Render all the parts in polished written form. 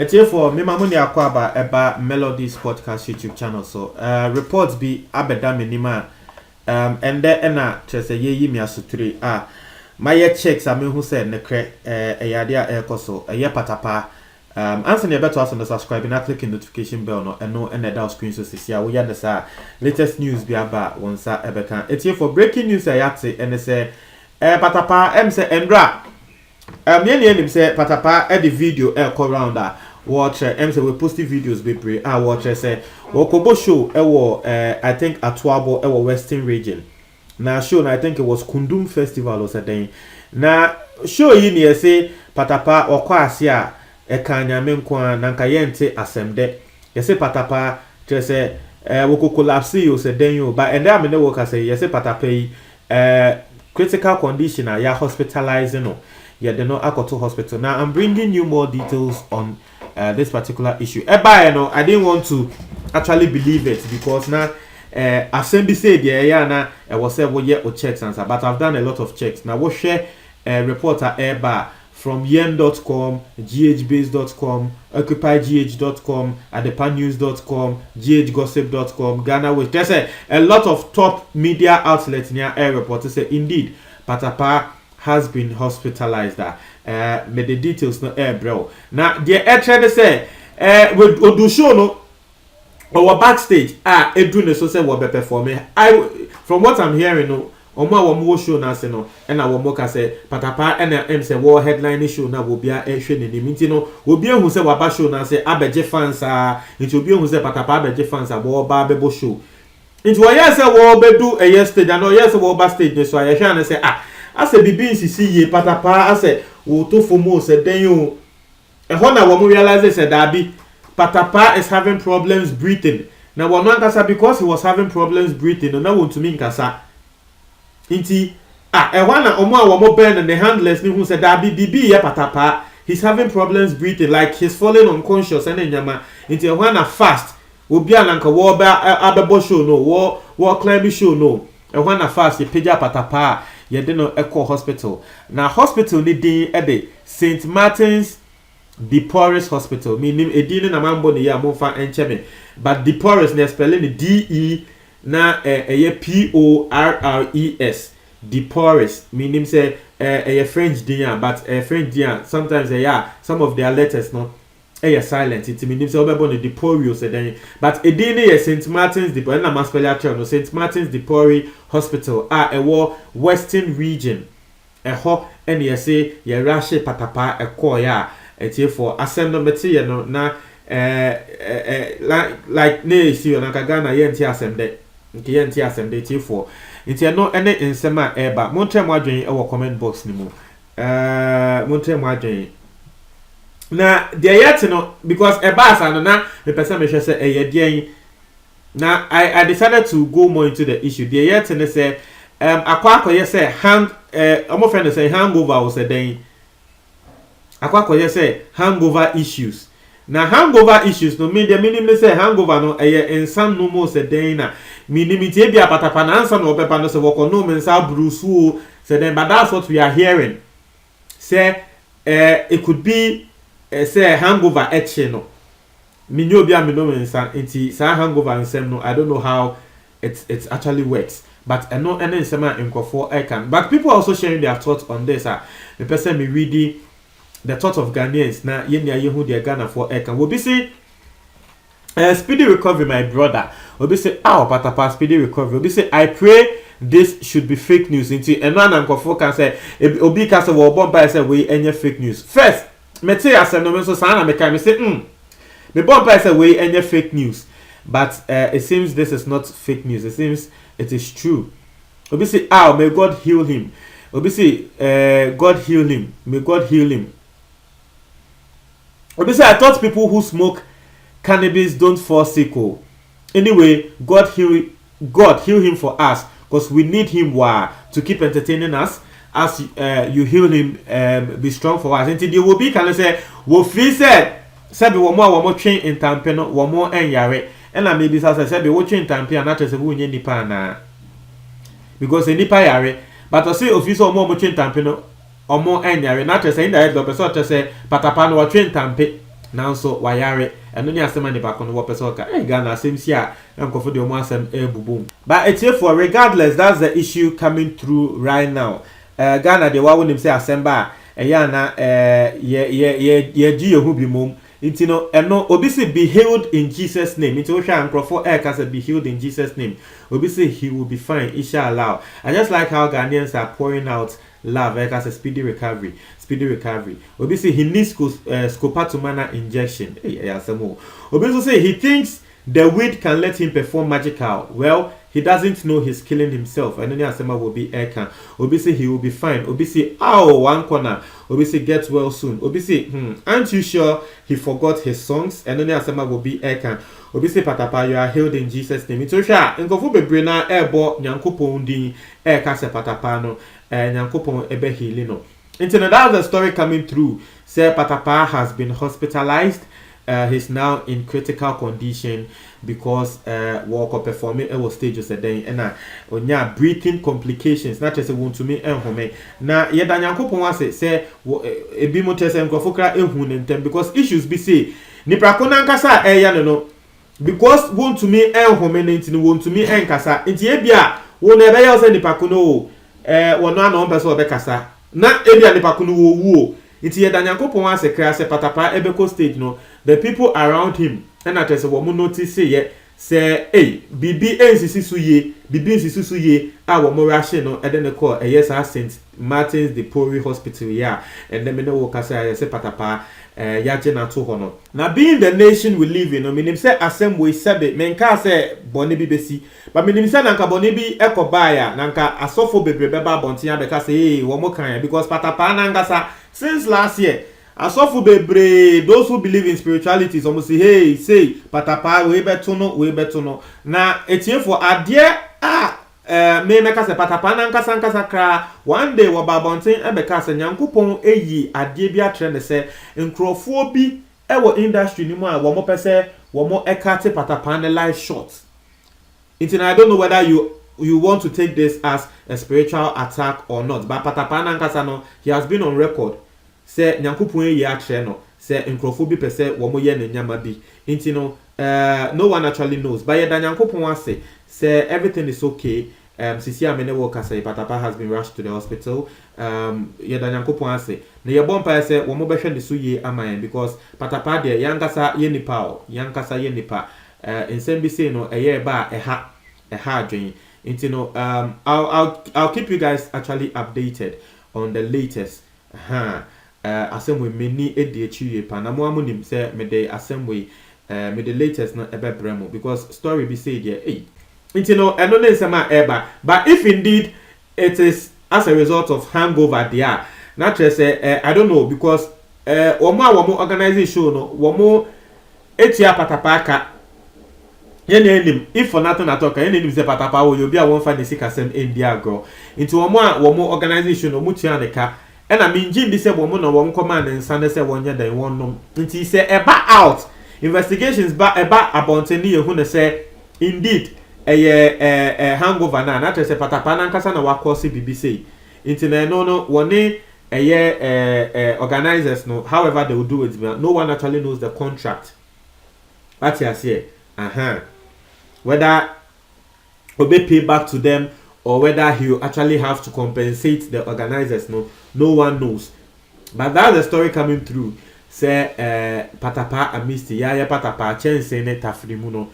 for me mamuni akwaba eba Melodies Podcast YouTube channel so reports be abeda minima and then na chese ye mi asutri my checks I mean who said nekre eyadia ekoso eye patapa answer you better to subscribe and click the notification bell no and no and the screen so see we understand latest news be about once ebeka it's here for breaking news ayate and they say patapa say endra yen say patapa the video go round that watch say we posting videos be pray watch say Wokobo show I think Atwabo Western region na show na I think it was Kundum festival or something na show yi ne say patapa okwa ase a ekanya menkwa nanka yente asemde yese patapa say woko collapse yo se den yo but and am ne work say yese patapa yi critical condition ya hospitalizing no yeah they no akoto hospital. Now I'm bringing you more details on this particular issue. I didn't want to actually believe it because now assembly said yeah I was said well yeah checks answer but I've done a lot of checks. Now we'll share reporter from yen.com, ghbase.com, occupygh.com, adepanews.com, ghgossip.com, Ghana West. There's a lot of top media outlets near air reporters say indeed Patapa has been hospitalized. Made the details no air bro. Now the air trader say we do show no our backstage Edwin so say what be performing. From what I'm hearing no omo show na say no and our moka say patapa and say war headline show na will be a hwe ne nim no obi ehun say waba show na say abeje fans nti obi ehun say patapa abeje fans wo ba bebo show nti wo yes say wo bedu yesterday and yes wo backstage so I hwe na say ase bibi nsisi ye patapa ase wo to fomo se den yo ehon na wo realize say dabi patapa is having problems breathing na wo no nkasa because he was having problems breathing na won to me nkasa nti ehon na omo a wo ben the handless ni hu say dabi bibi ye patapa he's having problems breathing like he's falling unconscious and nyama nti ehon na fast obi ananka wo ba abebo show no wo climb show no ehon na fast ye pagya patapa ye dey no echo hospital na hospital ni din de St. Martin's De Porres Hospital meaning edin na mambo ne ya momfa encheme but De Porres na spelling DE na PORRES De Porres meaning say French din but French din sometimes some of their letters no silent it means say obebo ne De Porres then but edin ne St. Martin's De Porres na maspelia no St. Martin's De Porres Hospital ewo Western region eho ene yese ye rashe patapa ekọ ya etie for assemble meti no na like ne si na Ghana ye nti assemble nke ye nti assemble etie for nti no ene nsema eba montre mo adwen ewo comment box ni mu montre mo adwen na the yet no because eba asa na me person me hwe say eyedien na I decided to go more into the issue the yet ne say akwa say hang omo friend say hangover was a day akwa say hangover issues na hangover issues no mean the meaning say hangover no ensam no mo say day na meaning it e bia patapa na answer no pepa no say woko no mensa brusu say then but that's what we are hearing say it could be say hangover etche no minyo bia me no mensa nti sa hangover ensem no I don't know how it actually works but no any sema nkofo can but people are also sharing their thoughts on this the person me reading the thoughts of Ghanaians na yenya yehu their Ghana for can we be say speedy recovery my brother we be say patapa speedy recovery we be say I pray this should be fake news into and one nkofo can say obi can say we bomb by say we any fake news first me say asem no so sana me can me say me bomb by say we any fake news but it seems this is not fake news it seems it is true. Obi say, may God heal him. Obi say, God heal him. May God heal him. Obi say, I thought people who smoke cannabis don't fall sick. Anyway, God heal him for us because we need him to keep entertaining us. As you heal him, be strong for us. Until you will be can say, we feel said, one more train in Tampeno, one more and yare. And I maybe as I said, be watching time and not as a wound in Nipa na because a Nipa yare, but I say official more train tampino or more and yare, not as a indirect person to say, Patapano or train tampe now so wayare eno ni asema ni bakono wo pese oka Ghana asem si a nkofo de omo asem ebubum but it's for regardless that's the issue coming through right now. Ghana de wa wonim say asem ba eya na ye gi yehu bi mom nti no eno obi say be healed in Jesus name nti wo hwa nkofo ka say be healed in Jesus name obi say he will be fine inshallah. I just like how Ghanaians are pouring out love as a speedy recovery. Obi say he needs scopolamine injection. Obi say he thinks the weed can let him perform magical. Well, he doesn't know he's killing himself. And then Asema will be Eka. Obi say he will be fine. Obi say, one corner. Obi say get well soon. Obi say, aren't you sure he forgot his songs? And then Asema will be Eka. Obi say, Patapa, you are healed in Jesus' name. It's Osha. Nkofo bebrena ebo nyankopon din Eka se Patapa no. Nyankopon ebe healing. Internet, that's the story coming through. Say Patapa has been hospitalized. He's now in critical condition because walk up performing was stages a day and onya breathing complications. Not just want to me and home. Now ye da Nyankopon wase say ebi mo tese nkofo kra ehun ntem because issues be say nipa ko na nkasa eya no because want to me and home ntin want to me enkasa nti ebia wo na ebe ya say nipa ko no wono ana on person obekasa na ebia nipa ko no wo wuo nti ye da Nyankopon wase kra say Patapa ebeko stage no the people around him and I say wo mo notice say bibi ensisi suye wo mo rush no e de ne call yes St. Martin's de Porry Hospital here and then me no wo kasa say Patapa yaje na to hono na being the nation we live in no menim say asem we sebe menka say bone bi besi but menim say nanka bone bi ekoba ya nanka asofo bebrebe ba bontia be ka say wo mo kan because Patapa nangasa since last year Asofu bebre those who believe in spirituality almost say say Patapa we beto no na etie for ade me meka se Patapa na nkasa kra one day wo babonten ebeka se Nyankopon eyi ade bi atre ne se nkrofo bi ewo industry ni mu a wo mo pese wo mo ekate Patapa ne life short. I don't know whether you want to take this as a spiritual attack or not, but Patapa na nkasa no he has been on record say Nyankopon ye atre no say nkrofo bi pese wo mo ye ne nyama bi nti no no one actually knows but ye da Nyankopon ase say everything is okay. Sisi amene wo ka say Patapa has been rushed to the hospital. Ye da Nyankopon ase na ye bompa say wo mo behwe ne so ye aman because Patapa de yankasa ye nipa nsem bi say no eye ba eha adwen nti no I'll keep you guys actually updated on the latest assembly many ediechi pa na mo amonim say me the assembly me the latest no ebebremo because story be say there nti no eno ne nsema eba but if indeed it is as a result of hangover there na say I don't know because womo organization no womo etia Patapa ka yenim if for nothing at all ka yenim say Patapa wo you be a won fa ne sikasem India girl nti womo organization no mutia ne ka and I mean Jim say woman no won command and Sunday say one year then one no nti say eba out investigations ba eba abonteni ehun ne say indeed hangover na say Patapa na nkasa na wakosi BBC nti na no woni organizers no however they will do it no one actually knows the contract what you say whether obe pay back to them or whether he will actually have to compensate the organizers no one knows but that's the story coming through say Patapa amidst ya Patapa chance ne tafrimu no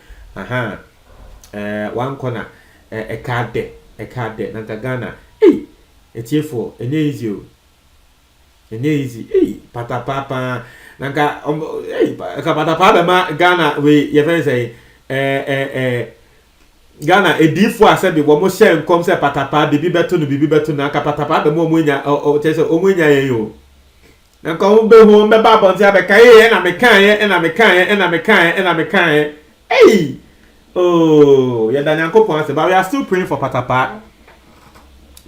one corner a card de nanka Ghana etiefo enye easy Patapa pa nanka Patapa be ma Ghana we ye fen say Ghana edifo asebi wo mo share nkom se Patapa bibi beto na ka Patapa be mo nya o tese o mo nya yen yo na ko be ho be ba bonti abeka ye na me kan oh ya da Nyankopon ase but we are still praying for Patapa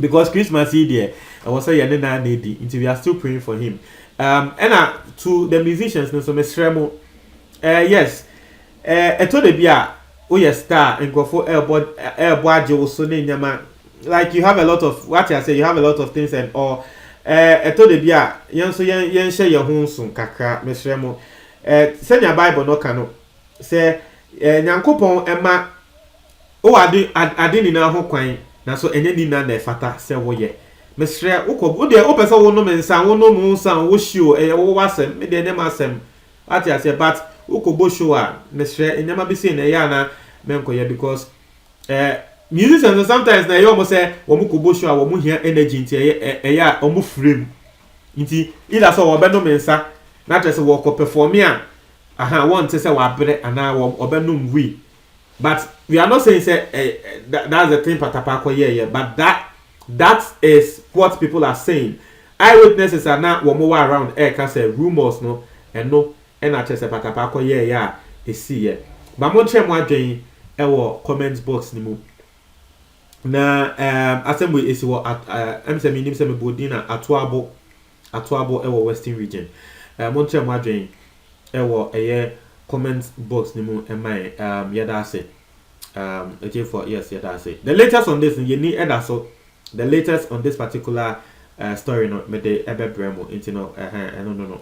because Christmas Eve there I was say ye na need until we are still praying for him and to the musicians no so me sremo yes eto de bia oh yes star and go for airboard also nyama like you have a lot of what I say you have a lot of things and or eto de bia yen so yen share your home soon kakra mesremo senya Bible no kano say nyankopon ema o ade ni na ho kwan na so enye ni na na fata se wo ye mesre wo de o pese wo no mensa wo no mu nsa wo hio wo wasem me de nem asem ati ase but wo ko bo show a mesre enyama bi se na ya na menko ye because musicians sometimes na you almost say wo mu ko bo show a wo mu hia energy nti ya o mu frame nti ila so wo be no mensa na tese wo ko perform a want to say wa bre ana wo obenum we. But we are not saying say that's the thing patapako yeah, but that is what people are saying. Eyewitnesses are now one more around can say rumors no and no and I just say patapako yeah see yeah. But mo chem wa dwen e comment box ni mu. Na assembly is what am say me nim say me bodina atoabo e western region. Mo chem wa dwen e comment box ni mu my yada say okay for yes yada say the latest on this you need so the latest on this particular story no me de ebe bremo into no no